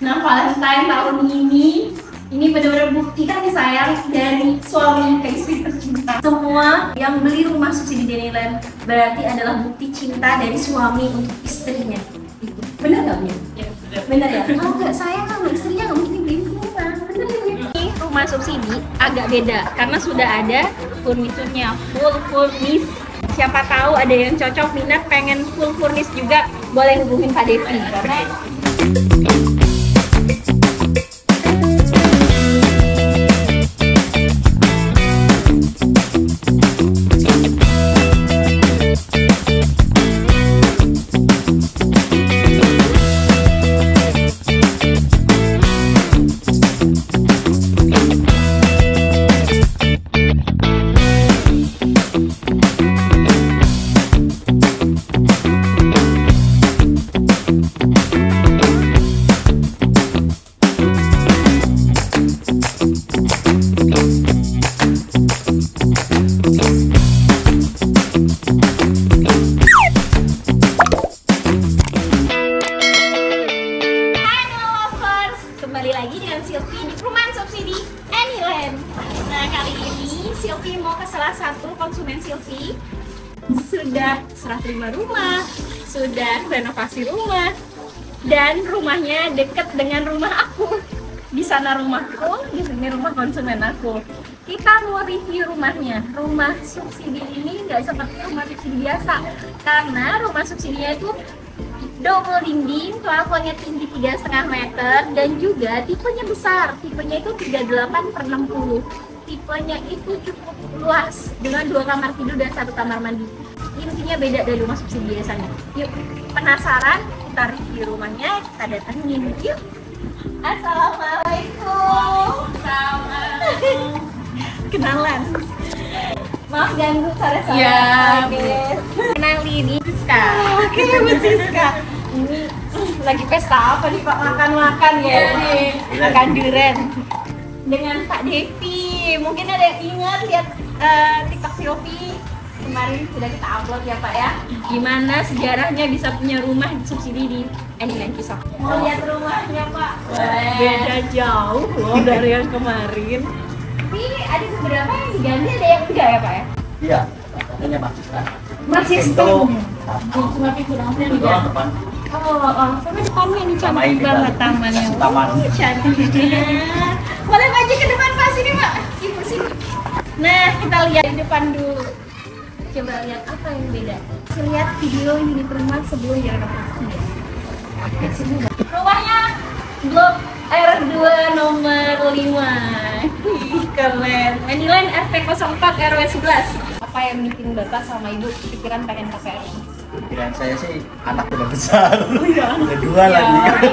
Nah, Valentine tahun ini benar-benar bukti kasih sayang dari suami ke istri tercinta. Semua yang beli rumah subsidi Daniland berarti adalah bukti cinta dari suami untuk istrinya. Bener nggak Bun? Ya, bener ya. Kalau nggak sayang sama istrinya nggak mungkin beliin rumah. Bener ya Bun? Ini rumah subsidi agak beda karena sudah ada furniturnya, full furnish. Siapa tahu ada yang cocok minat pengen full furnish juga, boleh hubungin Pak Devi karena kembali lagi dengan Silvi di Perumahan Subsidi Anyland. Nah, kali ini Silvi mau ke salah satu konsumen Silvi. Sudah serah terima rumah, sudah renovasi rumah, dan rumahnya deket dengan rumah aku. Di sana rumahku, di sini rumah konsumen aku. Kita mau review rumahnya. Rumah subsidi ini nggak seperti rumah subsidi biasa, karena rumah subsidinya itu double dinding, plafonnya tinggi 3,5 meter, dan juga tipenya besar. Tipenya itu 38/60. Tipenya itu cukup luas dengan 2 kamar tidur dan 1 kamar mandi. Intinya beda dari rumah subsidi biasanya. Yuk, penasaran? Kita review rumahnya, kita datangin. Yuk. Assalamualaikum. Kenalan. Maaf ganggu sore-sore. Ya, Kenalin, ini Siska. Oke, Bu Siska. Ini lagi pesta apa nih Pak? Makan-makan ya? Makan durian dengan Pak Devi. Mungkin ada yang ingat lihat TikTok Silvi kemarin sudah kita upload ya Pak ya. Gimana sejarahnya bisa punya rumah subsidi di Anyland Kisah. Mau lihat rumahnya Pak? Beda jauh loh dari yang kemarin. Tapi ada beberapa yang diganti, ada yang enggak ya Pak ya? Iya, katanya masih kan. Masih Untuk cuma pintu dalamnya pintu diganti. depan Oh, sama depannya nih sama cantik ini banget kan, tamannya. kasih taman. Cantik. Boleh maju ke depan Pak, sini Pak. Ibu sini. Nah, kita lihat di depan dulu. Coba lihat apa yang beda. Kita lihat video ini di perumahan sebelum direnovasi. Oke, sini Pak. Rumahnya Blok R2 nomor 5. Ih, keren. Anyland RP04 RW 11. Apa yang bikin Bapak sama Ibu pikiran pengen KPR? Pikiran saya sih anak udah besar. Iya. Udah dua lagi kan.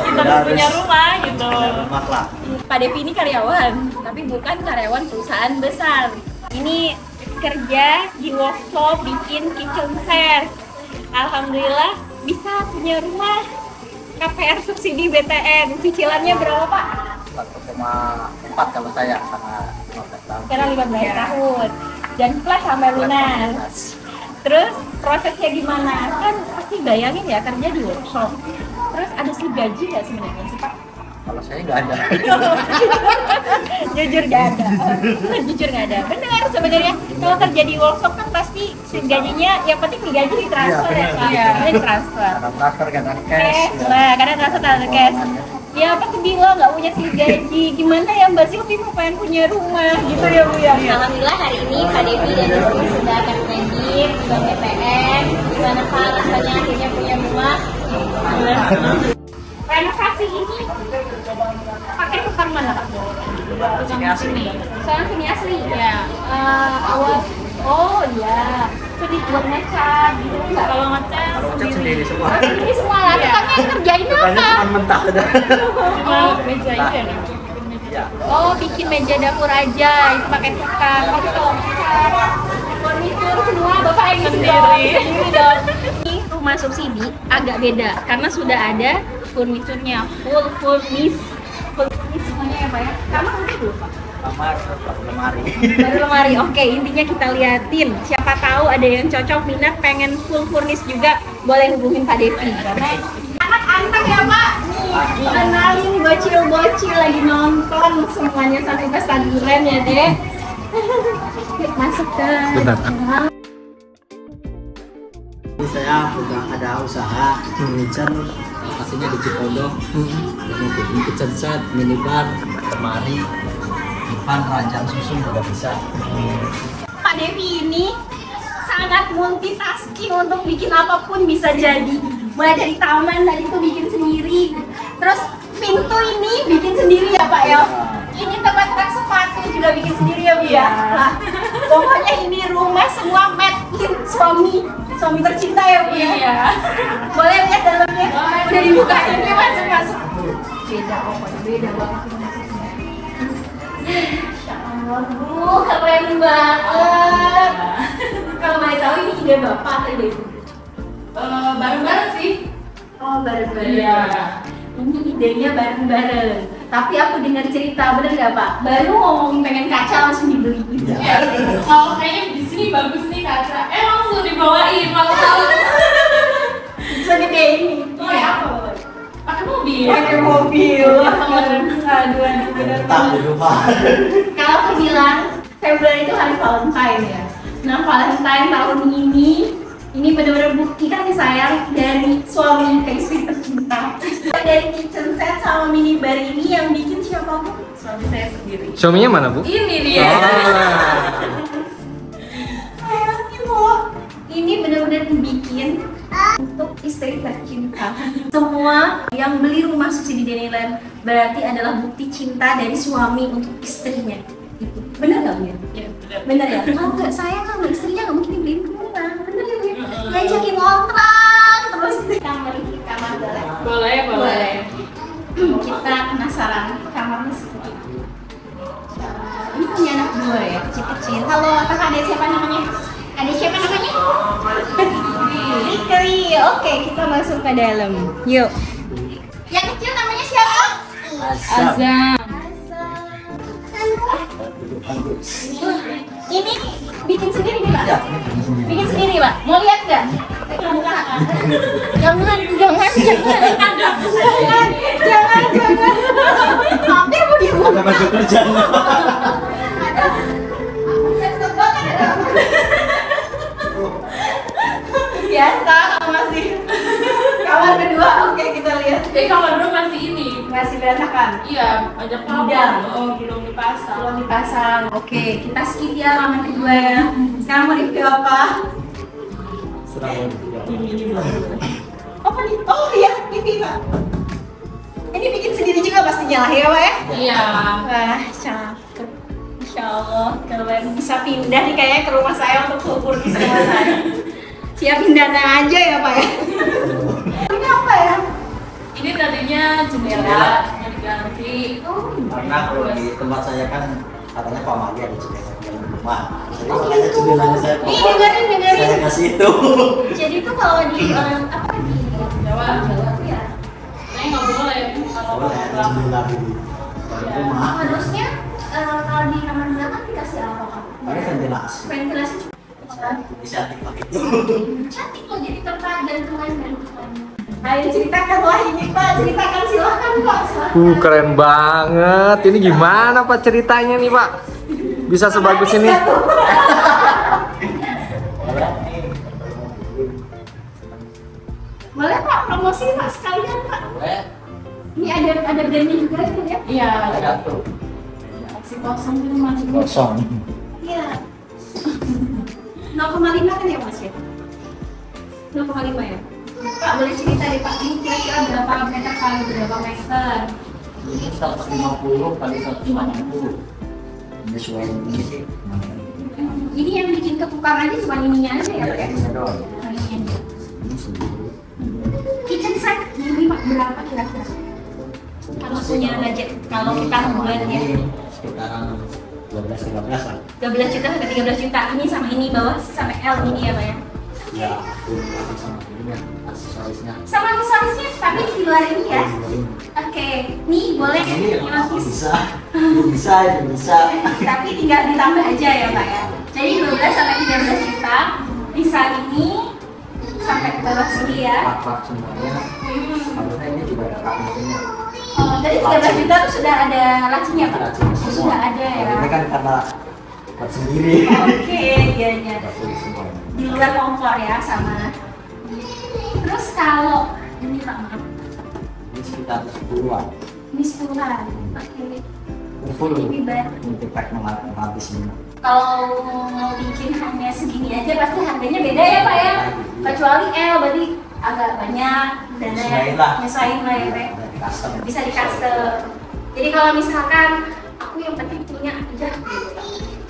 Kita harus punya rumah gitu. Punya rumah lah. Pak Devi ini karyawan, tapi bukan karyawan perusahaan besar. Ini kerja di workshop bikin kitchen set. Alhamdulillah bisa punya rumah KPR subsidi BTN. Cicilannya berapa Pak? 1,4 kalau saya karena 15 tahun. Karena 15 tahun. Dan plus sampai lunas. Terus prosesnya gimana? Kan pasti bayangin ya kerja di workshop. Terus ada slip gaji nggak sebenarnya sih Pak? Kalau saya nggak ada. Jujur nggak ada. Jujur nggak ada. Benar sebenarnya kalau kerja di workshop kan pasti slip gajinya yang penting digaji ditransfer Iya, ya Pak. Iya. Ini transfer. Kadang transfer, kadang Cash cash. lah, kadang transfer kadang cash. Ya pasti bingung nggak punya slip gaji. Gimana ya Mbak Silvi mau pengen punya rumah gitu ya Bu ya. Alhamdulillah hari ini Pak Devi dan istri sudah akan kredit di Bank BTN. Gimana Pak rasanya akhirnya punya rumah? Renovasi ini pakai tukang mana Pak? Sini asli. Soalnya sini asli ya. Awal. Oh iya. Itu dibuat ngecat gitu nggak? Kalau ngecat Kalau cat sendiri semua. Ini semua lah. Tukangnya yang kerjain Tukangnya apa? cuma mentah aja. cuma meja aja nih. Iya. Oh, bikin meja dapur aja, itu pakai tukang. Tapi kalau ngecat, furnitur semua Bapak yang Sendiri. sendiri dong. Ini rumah subsidi agak beda karena sudah ada furniturnya, full furnish. Full furnish semuanya ya Pak ya. Kamar udah dulu Pak. Kamar, lemari. Baru lemari. Oke, intinya kita liatin. Siapa tahu ada yang cocok minat pengen full furnish juga, boleh hubungin Pak Devi. Karena anak anteng ya Pak. Nih kenalin bocil-bocil lagi nonton semuanya sampai kesaduran ya deh. Yuk masuk ke dalam. Saya udah ada usaha kitchen, lokasinya di Cipondo. Mau kitchen set, minibar, lemari, depan ranjang susun juga bisa. Pak Devi ini sangat multitasking untuk bikin apapun bisa jadi. Mulai dari taman tadi tuh bikin sendiri, terus pintu ini bikin sendiri ya Pak ya. Ini tempat rak sepatu juga bikin sendiri ya Bu ya. Nah, pokoknya ini rumah semua made in suami tercinta ya Bu ya. Iya. Boleh lihat dalamnya? Udah dibuka ini masuk. Beda pokoknya beda banget. Masya Allah, Bu, keren banget. Kalau boleh tahu ini ide Bapak atau ide Ibu? Bareng-bareng sih. Oh, bareng-bareng. Iya. Ini idenya bareng-bareng. Tapi aku dengar cerita, bener nggak Pak? Baru ngomongin pengen kaca langsung dibeli. Oh, kayaknya di sini bagus nih kaca. Langsung dibawain, langsung. Bisa gede ini. Pakai apa Bapak? Pakai mobil. Pakai mobil. Aduh, bener. Tak di rumah. Kalau aku bilang Februari itu hari Valentine ya. Nah, Valentine tahun ini benar-benar bukti kasih sayang dari suami ke istri tercinta. Dari kitchen set sama minibar ini yang bikin siapa Bu? Suami saya sendiri. Suaminya mana, Bu? Ini dia. Sayangnya Bu, ini benar-benar dibikin untuk istri tercinta. Semua yang beli rumah subsidi Daniland berarti adalah bukti cinta dari suami untuk istrinya. Itu benar nggak Bu? Iya, benar. Bener ya? Kalau nggak sayang sama istrinya nggak mungkin dibeliin rumah. Bener ya Bu? Ngajakin ngontrak terus kamar boleh? Boleh. Kita penasaran kamarnya seperti apa? Ini punya anak dua ya, kecil-kecil. Halo, apakah ada siapa namanya? Ada siapa namanya? Fikri. Oke, kita masuk ke dalam. Yuk. Yang kecil namanya siapa? Azam. Ini bikin sendiri nih Pak? Ya, Bikin sendiri Pak? Mau lihat nggak? Jangan. Hampir mau dibuka. ada baju kerja. Ada. Saya tetap banget ada. Biasa masih. Kamar kedua, oke kita lihat. Kamar dulu masih ini. Masih berantakan. Iya, banyak Udah. kabel. Oh, belum dipasang. Belum dipasang. Oke, kita skip ya halaman kedua ya. Sekarang mau review apa? Apa nih? Oh iya, ini Pak. Ini bikin sendiri juga pastinya lah ya Pak ya? Iya. Wah, cakep. Insya Allah, kalian bisa pindah nih kayaknya ke rumah saya untuk subur di rumah saya. Siapin dana aja ya Pak ya? Ini apa ya? Ini tadinya jendela yang diganti. Oh, Karena kalau di tempat saya kan katanya Pak Magi ada jendela di dalam rumah. Jadi makanya jendelanya saya Nih, dengerin. saya kasih itu. Jadi tuh kalau di orang apa di Jawa. ya? Saya nggak boleh kalau Boleh ada jendela di dalam rumah. Harusnya kalau di kamar belakang dikasih apa Pak? Pakai ventilasi. Ventilasi cuma Bisa dipakai. cantik loh, jadi tempat gantungan. Ayo ceritakan lah ini Pak, ceritakan silahkan Pak. Silahkan. Keren banget. Ini gimana Pak ceritanya nih Pak? Bisa sebagus ini? Boleh Pak, promosi Pak sekalian Pak. Boleh. Ini ada brandnya juga gitu ya? Iya, Ada tuh. masih kosong itu masih Kosong. Iya. 0,5 kan ya Mas ya? 0,5 ya? Pak boleh cerita deh Pak, ini kira-kira berapa meter kali berapa meter? Ini 150 kali 180. Ini sesuai ini sih. Ini yang bikin ketukar aja cuma ininya aja ya Pak ya? Ini doang. Ininya aja. Ini sendiri. Kitchen set ini Pak berapa kira-kira? Kalau punya budget, kalau kita buat ya Ini sekitaran 12-13 lah. 12 juta sampai 13 juta, ini sama ini bawah sampai L ini ya Pak ya? Ya, sama ini aksesorisnya. Sama aksesorisnya, tapi di luar ini ya? Oke, nih boleh Ini yang dilapis. bisa, ini bisa, ini bisa. Tapi tinggal ditambah aja ya Pak ya. Jadi 12 sampai 13 juta bisa ini sampai ke bawah sini ya. Pak semuanya. Harusnya ini juga ada kap mesinnya. 13 juta tuh sudah ada lacinya Pak? Lacinya semua. Sudah ada ya? Ini kan karena buat sendiri. Oke, iya. Buat sendiri semua. Di luar kompor ya sama. Terus kalau ini Pak, maaf. Ini sekitar 10-an. Ini 10-an. Oke. Full Ini bar. multipack habis ini. Kalau mau bikin hanya segini aja pasti harganya beda ya Pak ya? Kecuali L berarti agak banyak dan nyesuaiin lah ya Pak. Custom. Bisa di custom. Jadi kalau misalkan aku yang penting punya aja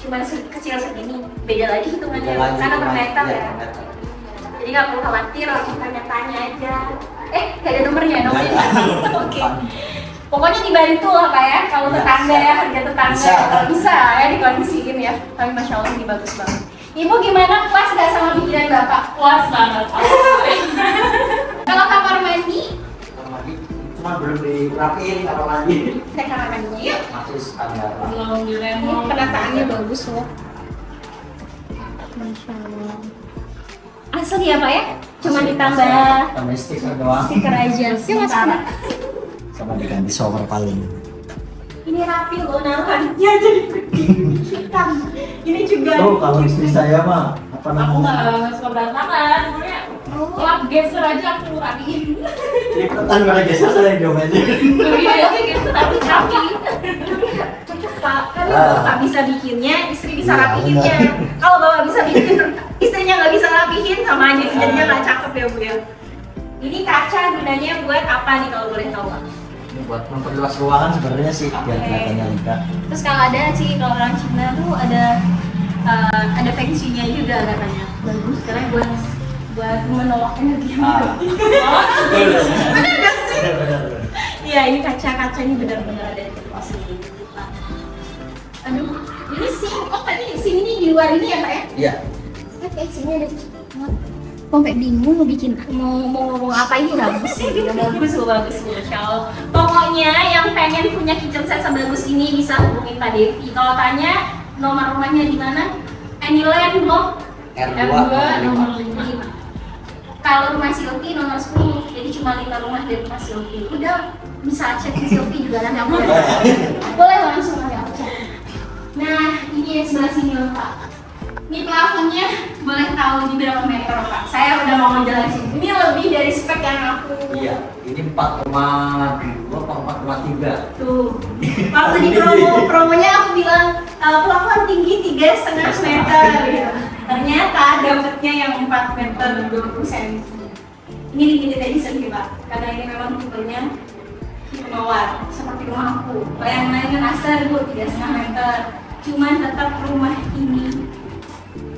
cuma kecil segini, beda lagi hitungannya karena per meter ya. Jadi nggak perlu khawatir, langsung tanya-tanya aja. Nggak ada nomornya. Oke. Pokoknya dibantu lah Pak ya, kalau tetangga ya, harga tetangga bisa ya dikondisiin ya. Tapi Masya Allah ini bagus banget. Ibu gimana, puas gak sama pikiran Bapak? Puas banget. Kalau kamar mandi? Cuma belum dirapiin kamar mandi. Kita kamar mandinya yuk. Masih standar. Belum Ini diremov. penataannya bagus loh. Masya Allah. Asli ya Pak ya? Cuma ditambah tambah stiker doang. stiker aja. Sementara. Sama diganti shower paling. Ini rapi loh naruhannya jadi hitam. Ini juga. Tuh kalau istri saya mah apa Aku namanya? nggak suka berantakan, pokoknya lap geser aja aku rapiin. Lipetan kalau geser saya dong aja. Iya aja geser tapi rapi. Cocok Pak, kalau Bapak bisa bikinnya, istri bisa rapihinnya. Kalau Bapak bisa bikin, istrinya nggak bisa rapihin, sama aja jadinya nggak cakep ya Bu ya. Ini kaca gunanya buat apa nih kalau boleh tahu Pak? Ini buat memperluas ruangan sebenarnya sih biar kelihatannya lega. Terus kalau ada sih kalau orang Cina tuh ada feng shui-nya juga katanya. Bagus karena buat menolak energi yang negatif. Benar nggak sih? Iya, ini kaca-kaca ini benar-benar ada di sini. Aduh, ini sing. Oh, tadi sing ini di luar ini ya Pak ya? Iya. Oke, sini ada. Sampai bingung mau bikin mau ngomong apa ini bagus sih. Bagus, Masya Allah. Pokoknya yang pengen punya kitchen set sebagus ini bisa hubungin Pak Devi. Kalau tanya nomor rumahnya di mana? Anyland Blok R2 nomor 5. Kalau rumah Silvi nomor 10, jadi cuma 5 rumah dari rumah Silvi. Udah bisa chat di Silvi juga nanti aku boleh langsung nanti aku chat. Nah, ini sebelah sini loh Pak. Ini plafonnya boleh tahu di berapa meter Pak? Saya udah mau ngejelasin. Ini lebih dari spek yang aku. Iya, ini 4,2 apa 4,3. Tuh. Waktu di promonya aku bilang plafon tinggi 3,5 meter gitu. Ternyata dapetnya yang 4 meter 20 cm. Ini limited edition sih Pak, karena ini memang tipenya tipe mawar seperti rumah aku. Kalau yang lain kan asal Bu 3,5 meter. Cuman tetap rumah ini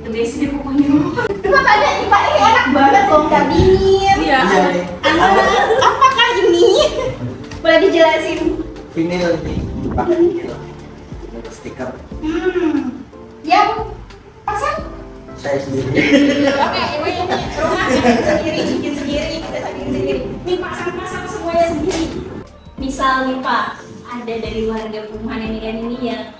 the best deh pokoknya. Cuma tanya nih Pak, ini enak banget loh, nggak dingin. Iya. Apakah ini? Boleh dijelasin? Vinil nih, pakai vinil. Stiker. Yang pasang? Saya sendiri. Oke, ini rumah bikin sendiri, kita bikin sendiri. Ini pasang-pasang semuanya sendiri. Misal nih Pak, ada dari warga perumahan ini yang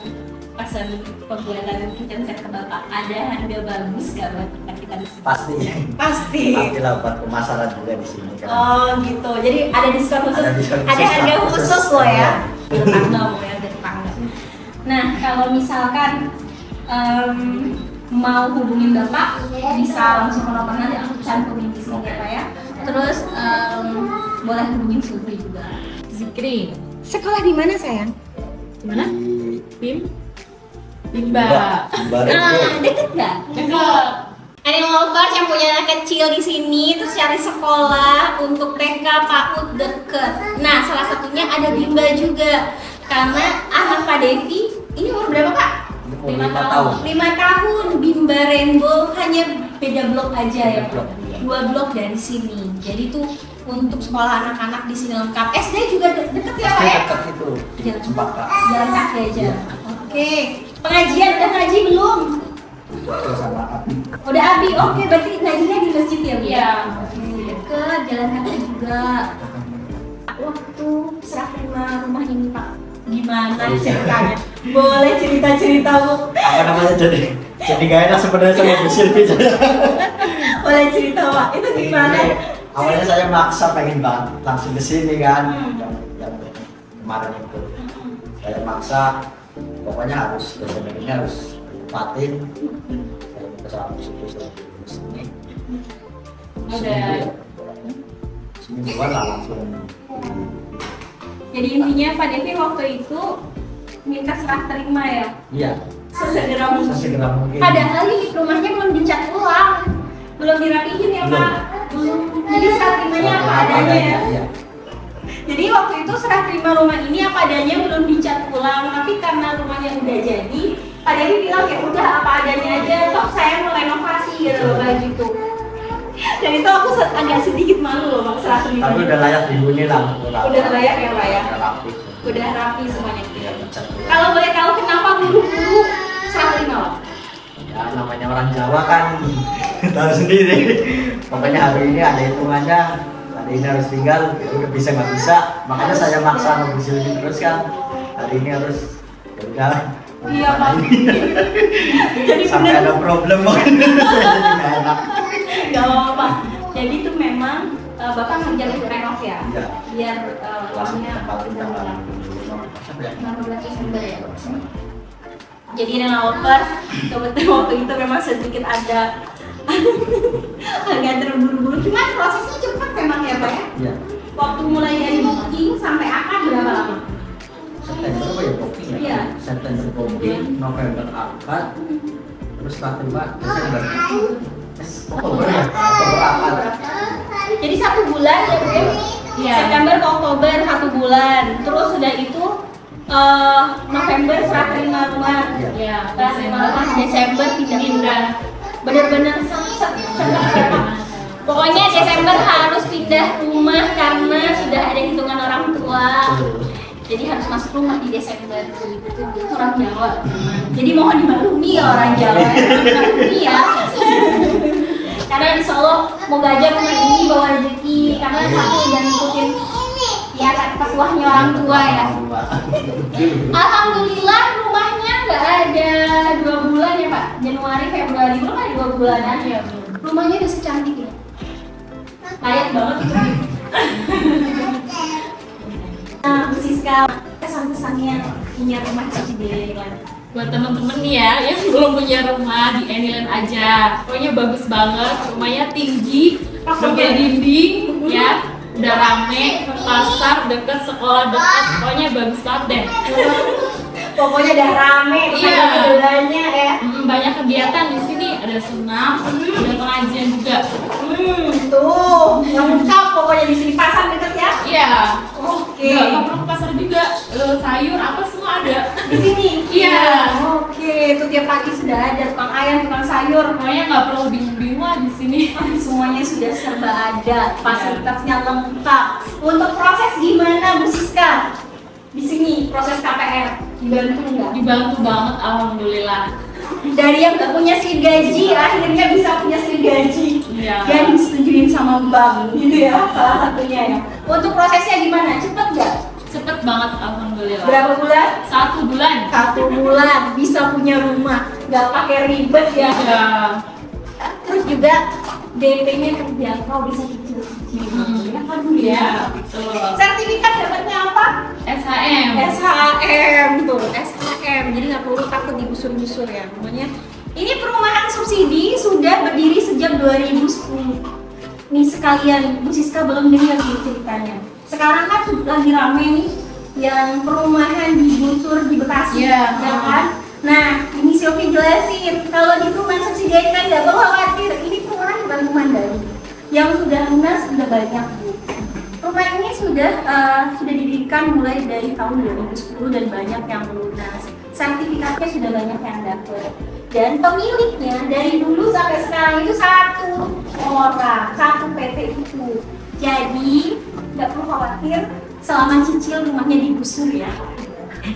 pasang pembuatan kitchen set ke Bapak, ada harga bagus gak buat kita di sini? Pasti. Pasti. Pastilah buat pemasaran juga di sini kan. Oh gitu, jadi ada diskon khusus, Ada diskon ada khusus, harga Pak. khusus loh ya. Iya. Tetangga pokoknya ada tetangga. Nah kalau misalkan mau hubungin Bapak, bisa langsung ke nomor nanti aku cantumin di sini ya Pak ya. Terus boleh hubungin Sulfi juga. Zikri. Sekolah di mana sayang? Gimana? Di Bim? Bimba. Deket nggak? Dekat. Animal lovers yang punya anak kecil di sini terus cari sekolah untuk TK PAUD deket. Nah, salah satunya ada Bimba juga. Karena anak Pak Devi ini umur berapa Pak? 5 tahun. 5 tahun. Bimba Rainbow hanya beda blok aja ya. Beda blok, iya. 2 blok dari sini. Jadi tuh untuk sekolah anak-anak di sini lengkap. SD juga deket ya Pak ya? Dekat itu. Jalan Cempaka. Jalan kaki aja. Iya. Oke. Pengajian udah ngaji belum? Terus sama api. Udah Abi, oke berarti ngajinya di masjid ya Bu? Iya. Oke, deket, jalan kaki juga. Waktu serah terima rumah ini Pak, gimana ceritanya? Boleh cerita-cerita Bu? Apa namanya jadi gak enak sebenarnya sama Bu Silvi. Boleh cerita Pak, itu gimana? Awalnya saya maksa pengen banget langsung ke sini kan. kemarin itu. Saya maksa, pokoknya harus Desember ini harus tepatin. Saya minta 100 ini. Semingguan lah langsung. Jadi intinya Pak Devi waktu itu minta serah terima ya? Iya. Sesegera mungkin. Sesegera mungkin. Padahal ini rumahnya belum dicat ulang, belum dirapihin ya Belum. Pak. Jadi serah terimanya apa adanya ya. Iya. Jadi waktu itu serah terima rumah ini apa adanya, belum dicat ulang. Tapi karena rumahnya udah jadi, Pak Devi bilang ya udah apa adanya aja. Toh saya mau renovasi gitu loh kayak gitu. Dan itu aku agak sedikit malu loh Bang serah terima. Tapi udah layak dihuni lah. Udah layak ya Pak ya. Udah rapi. Udah rapi semuanya. Iya, dicat ulang. Kalau boleh tahu kenapa buru-buru serah terima Pak? Ya namanya orang Jawa kan tahu sendiri. Pokoknya hari ini ada hitungannya, hari ini harus tinggal, udah bisa nggak bisa. Makanya saya maksa ngebusilin terus kan. Hari ini harus ya udah. Iya Pak. Jadi Sampai bener ada problem mungkin saya jadi nggak enak. nggak apa-apa. Jadi itu memang Bapak ngejar renov ya? Iya. Biar Langsung uangnya tempat udah tanggal ulang. 16 Desember ya. Jadi renovers kebetulan waktu itu memang sedikit ada agak terburu-buru. Cuman prosesnya cepat memang ya Pak ya? Iya. Waktu mulai dari booking sampai akad berapa lama? September apa ya booking ya? Iya. September booking, November akad, terus setelah terima Desember. Oktober ya? Oktober akad. Jadi 1 bulan ya Bu ya? Iya. September ke Oktober 1 bulan. Terus sudah itu November serah terima rumah. Ya, Serah terima rumah Desember pindah. Bener-bener cepet ya, Pak. Pokoknya Desember harus pindah rumah karena sudah ada hitungan orang tua. Jadi harus masuk rumah di Desember. Itu orang Jawa. Jadi mohon dimaklumi ya orang Jawa. Dimaklumi ya. Karena insya Allah moga aja rumah ini bawa rezeki. Karena satu dan ngikutin ya petuahnya orang tua ya. Alhamdulillah rumahnya nggak ada 2 bulan ya Pak. Januari, Februari belum ada 2 bulanan ya. Rumahnya udah secantik ya. Layak banget itu. Nah, Bu Siska, kesan-kesannya punya rumah Cicidey kan? Buat temen-temen nih ya yang belum punya rumah di Anyland aja, pokoknya bagus banget, rumahnya tinggi, double dinding ya, udah rame, pasar deket, sekolah deket, pokoknya bagus banget deh. Pokoknya udah rame, Iya. kebetulannya ya. Banyak kegiatan di sini, ada senam, ada pengajian juga. Tuh, lengkap pokoknya di sini pasar deket ya. Iya. Oke. Nggak perlu ke pasar juga, sayur apa semua ada. Di sini. Iya. Oke, itu tiap pagi sudah ada tukang ayam, tukang sayur. Pokoknya nggak perlu bingung-bingung lah di sini. Semuanya sudah serba ada, fasilitasnya lengkap. Untuk proses gimana Bu Siska? Di sini proses KPR dibantu nggak? Dibantu banget, alhamdulillah. Dari yang nggak punya slip gaji, akhirnya bisa punya slip gaji. Iya. Yang disetujuin sama bank, gitu ya, salah satunya ya. Untuk prosesnya gimana? Cepet nggak? Cepet banget, alhamdulillah. Berapa bulan? 1 bulan. 1 bulan bisa punya rumah, nggak pakai ribet ya. Iya. Terus juga DP-nya terjangkau, bisa kecil-kecil. Ya kan Bu ya. Iya, betul. Sertifikat dapatnya apa? SHM. SHM tuh, SHM. Jadi nggak perlu takut digusur-gusur ya. Namanya ini perumahan subsidi sudah berdiri sejak 2010. Nih sekalian, Bu Siska belum dengar nih ceritanya. Sekarang kan lagi rame nih yang perumahan digusur di Bekasi, Iya. ya kan? Nah, ini Silvi jelasin kalau di perumahan subsidi kan nggak perlu khawatir. Ini perumahan bukan perumahan baru, yang sudah lunas sudah banyak Bu. Rumah ini sudah didirikan mulai dari tahun 2010 dan banyak yang lunas. Sertifikatnya sudah banyak yang dapat. Dan pemiliknya dari dulu sampai sekarang itu 1 orang, 1 PT itu. Jadi nggak perlu khawatir selama cicil rumahnya digusur ya.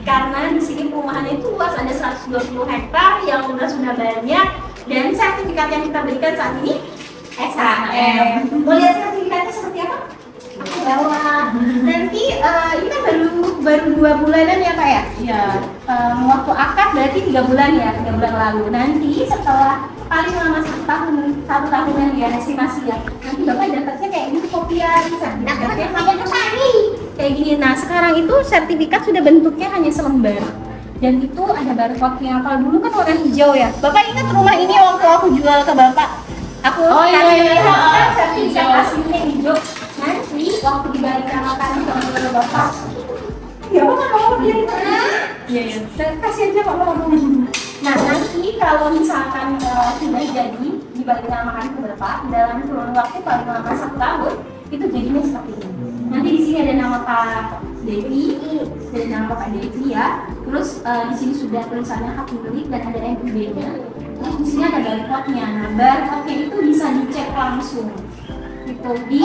Karena di sini perumahannya itu luas, ada 120 hektar yang sudah banyak, dan sertifikat yang kita berikan saat ini SHM. Mau lihat sertifikatnya seperti apa? Aku bawa. Nanti ini kan baru 2 bulanan ya Pak ya? Iya. Waktu akad berarti 3 bulan ya, 3 bulan lalu. Nanti setelah paling lama 1 tahunan ya estimasi ya. Nanti Bapak dapatnya kayak ini kopian sertifikatnya. kayak gini. Nah sekarang itu sertifikat sudah bentuknya hanya selembar dan itu ada barcode-nya. Kalau dulu kan warna hijau ya. Bapak ingat rumah ini waktu aku jual ke bapak, aku kasih lihat sertifikat aslinya hijau. Nanti waktu dibalikan ke bapak, ya bapak mau beli Iya. kasih aja pak mau. Nah nanti kalau misalkan sudah jadi dibalikan makan ke bapak dalam kurun waktu paling lama 1 tahun itu jadinya seperti ini. Nanti di sini ada nama Pak Devi, ada nama Pak Devi ya. Terus di sini sudah tulisannya hak milik dan ada NIB-nya. Terus di sini ada barcode-nya. Nah barcode-nya itu bisa dicek langsung. Gitu di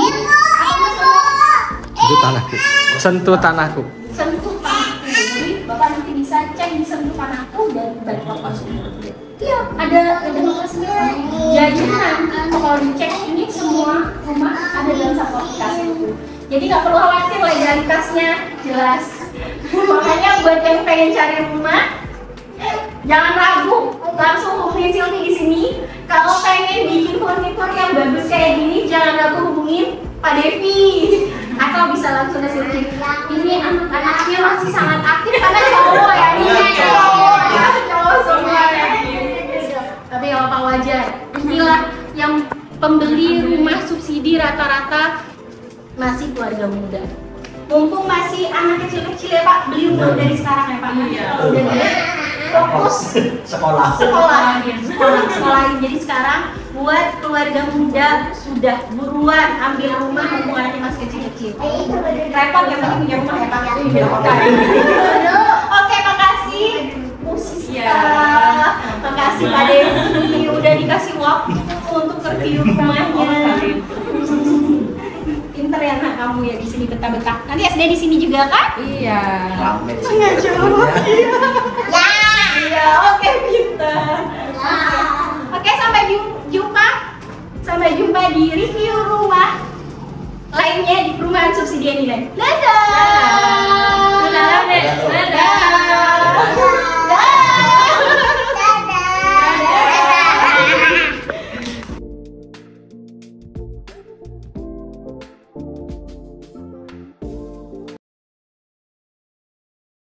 Itu tanahku. Sentuh tanahku. sentuh tanahku. Jadi bapak nanti bisa cek di sentuh tanahku dan barcode itu. Iya, ada lokasinya. Jadi nanti kalau dicek ini semua rumah ada dalam satu aplikasi itu. Jadi nggak perlu khawatir legalitasnya jelas. Makanya buat yang pengen cari rumah, jangan ragu, langsung hubungin Silvi di sini. Kalau pengen bikin furnitur yang bagus kayak gini, jangan ragu hubungin Pak Devi. Atau bisa langsung ke Silvi. Ini anak-anaknya masih sangat aktif karena cowok ya, ini cowok semua ya. Tapi nggak apa-apa, wajar. Inilah yang pembeli rumah subsidi rata-rata masih keluarga muda. Mumpung masih anak kecil-kecil ya Pak, beli rumah dari sekarang ya Pak. Iya. Udah fokus sekolah. Sekolahin. Jadi sekarang buat keluarga muda sudah buruan ambil rumah mumpung anaknya masih kecil-kecil. Repot yang penting punya rumah ya Pak. Oke, makasih Bu Siska. Makasih Pak Devi udah dikasih waktu untuk review rumahnya. Pinter ya anak kamu ya di sini betah-betah. Nanti SD di sini juga kan? Iya. Rame sih. Nggak jawab. Iya, oke pinter. Oke, sampai jumpa. Sampai jumpa di review rumah lainnya di perumahan subsidi Anyland. Dadah.